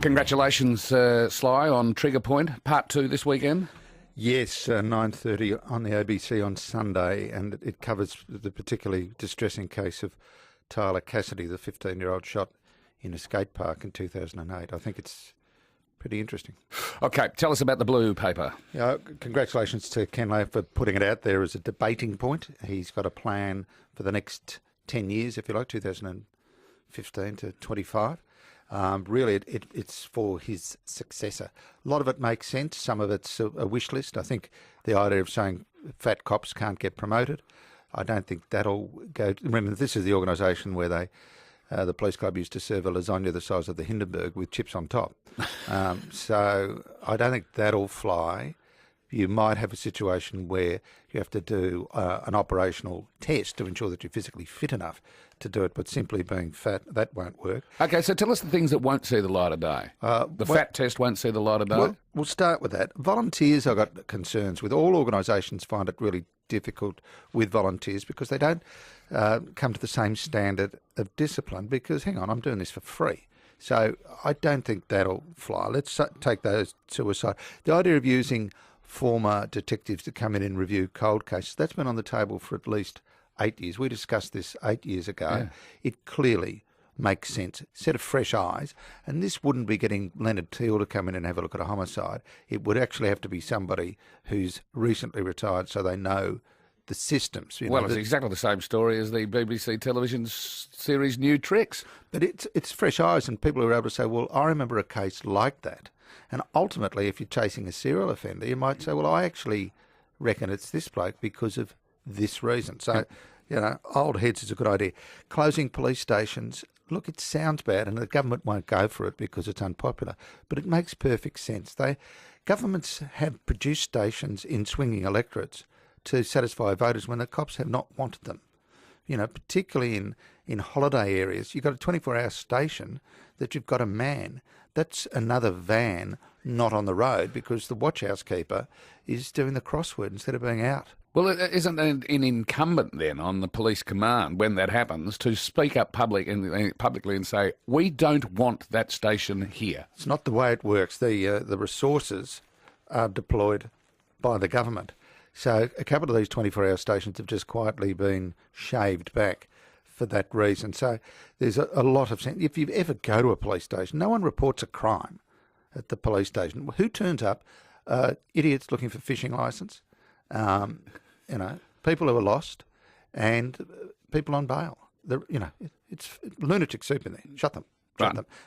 Congratulations, Sly, on Trigger Point, Part 2 this weekend. Yes, 9:30 on the ABC on Sunday, and it covers the particularly distressing case of Tyler Cassidy, the 15-year-old shot in a skate park in 2008. I think it's pretty interesting. Okay, tell us about the blue paper. Congratulations to Ken Lowe for putting it out there as a debating point. He's got a plan for the next 10 years, if you like, 2015 to 25. Really, it's for his successor. A lot of it makes sense. Some of it's a wish list. I think the idea of saying fat cops can't get promoted, I don't think that'll go. Remember, this is the organisation where the police club used to serve a lasagna the size of the Hindenburg with chips on top. So I don't think that'll fly. You might have a situation where you have to do an operational test to ensure that you're physically fit enough to do it, but simply being fat, that won't work. Okay, so tell us the things that won't see the light of day. Fat test won't see the light of day? Well, we'll start with that. Volunteers, I've got concerns with. All organisations find it really difficult with volunteers because they don't come to the same standard of discipline because, hang on, I'm doing this for free. So I don't think that'll fly. Let's take those two aside. The idea of using former detectives to come in and review cold cases, that's been on the table for at least 8 years. We discussed this 8 years ago. Yeah. It clearly makes sense. Set of fresh eyes. And this wouldn't be getting Leonard Teal to come in and have a look at a homicide. It would actually have to be somebody who's recently retired so they know the systems. Well, it's exactly the same story as the BBC television series New Tricks. But it's fresh eyes and people who are able to say, well, I remember a case like that. And ultimately, if you're chasing a serial offender, you might say, well, I actually reckon it's this bloke because of this reason. So, old heads is a good idea. Closing police stations, look, it sounds bad and the government won't go for it because it's unpopular, but it makes perfect sense. Governments have produced stations in swinging electorates to satisfy voters when the cops have not wanted them. Particularly in holiday areas, you've got a 24-hour station that you've got a man. That's another van not on the road because the watch house keeper is doing the crossword instead of being out. Well, isn't it an incumbent then on the police command when that happens to speak up publicly and say, we don't want that station here? It's not the way it works. The resources are deployed by the government. So a couple of these 24-hour stations have just quietly been shaved back for that reason. So there's a lot of sense. If you ever go to a police station, no one reports a crime at the police station. Who turns up? Idiots looking for fishing licence, people who are lost, and people on bail. It's lunatic soup in there. Shut them.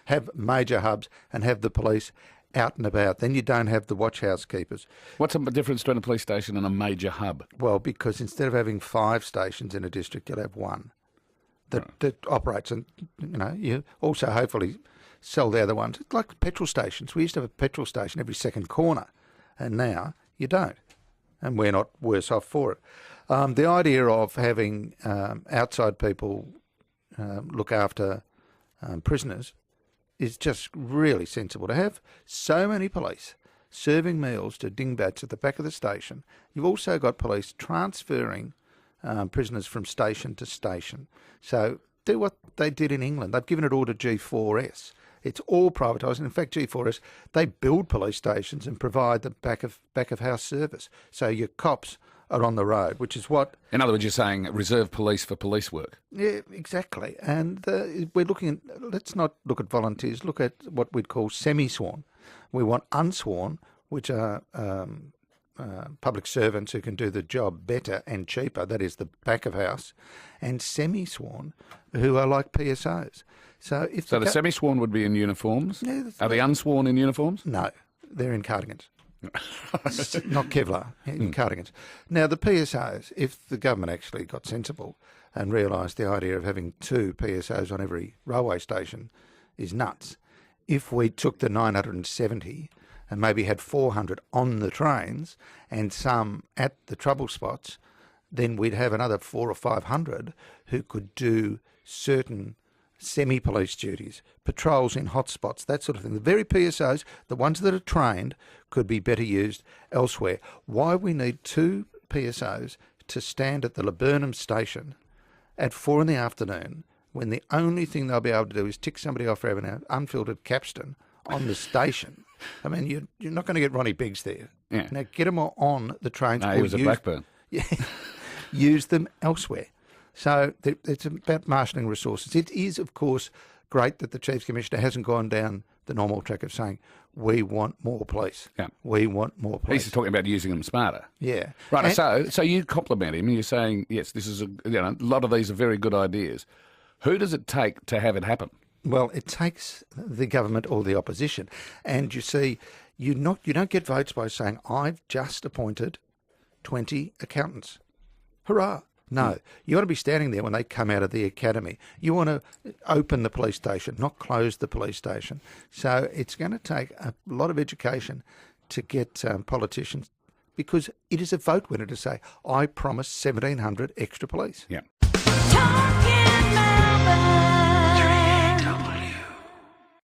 Have major hubs and have the police out and about. Then you don't have the watch house keepers. What's the difference between a police station and a major hub? Well, because instead of having 5 stations in a district, you'll have one that operates, and you also hopefully sell the other ones. It's like petrol stations. We used to have a petrol station every second corner, and now you don't, and we're not worse off for it. The idea of having outside people look after prisoners is just really sensible. To have so many police serving meals to dingbats at the back of the station. You've also got police transferring prisoners from station to station. So do what they did in England. They've given it all to G4S. It's all privatised. And in fact, G4S, they build police stations and provide the back of house service. So your cops are on the road, which is what... In other words, you're saying reserve police for police work. Yeah, exactly. And we're looking at... Let's not look at volunteers. Look at what we'd call semi-sworn. We want unsworn, which are public servants who can do the job better and cheaper. That is the back of house. And semi-sworn, who are like PSOs. So the semi-sworn would be in uniforms? Yeah, are the unsworn in uniforms? No, they're in cardigans. Not Kevlar, in cardigans. Now, the PSOs, if the government actually got sensible and realised the idea of having 2 PSOs on every railway station is nuts, if we took the 970 and maybe had 400 on the trains and some at the trouble spots, then we'd have another 400 or 500 who could do certain semi-police duties, patrols in hotspots, that sort of thing. The very PSOs, the ones that are trained, could be better used elsewhere. Why we need 2 PSOs to stand at the Laburnum station at 4 in the afternoon when the only thing they'll be able to do is tick somebody off for having an unfiltered capstan on the station. I mean, you're not going to get Ronnie Biggs there. Yeah. Now, get them on the trains. No, he was a Blackburn. Yeah, use them elsewhere. So it's about marshalling resources. It is, of course, great that the Chief Commissioner hasn't gone down the normal track of saying, we want more police. Yeah. We want more police. He's talking about using them smarter. Yeah. Right, so you compliment him. You're saying, yes, this is a lot of these are very good ideas. Who does it take to have it happen? Well, it takes the government or the opposition. And you see, you don't get votes by saying, I've just appointed 20 accountants. Hurrah. No, you want to be standing there when they come out of the academy. You want to open the police station, not close the police station. So it's going to take a lot of education to get politicians, because it is a vote winner to say, I promise 1,700 extra police. Yeah. Talking Melbourne.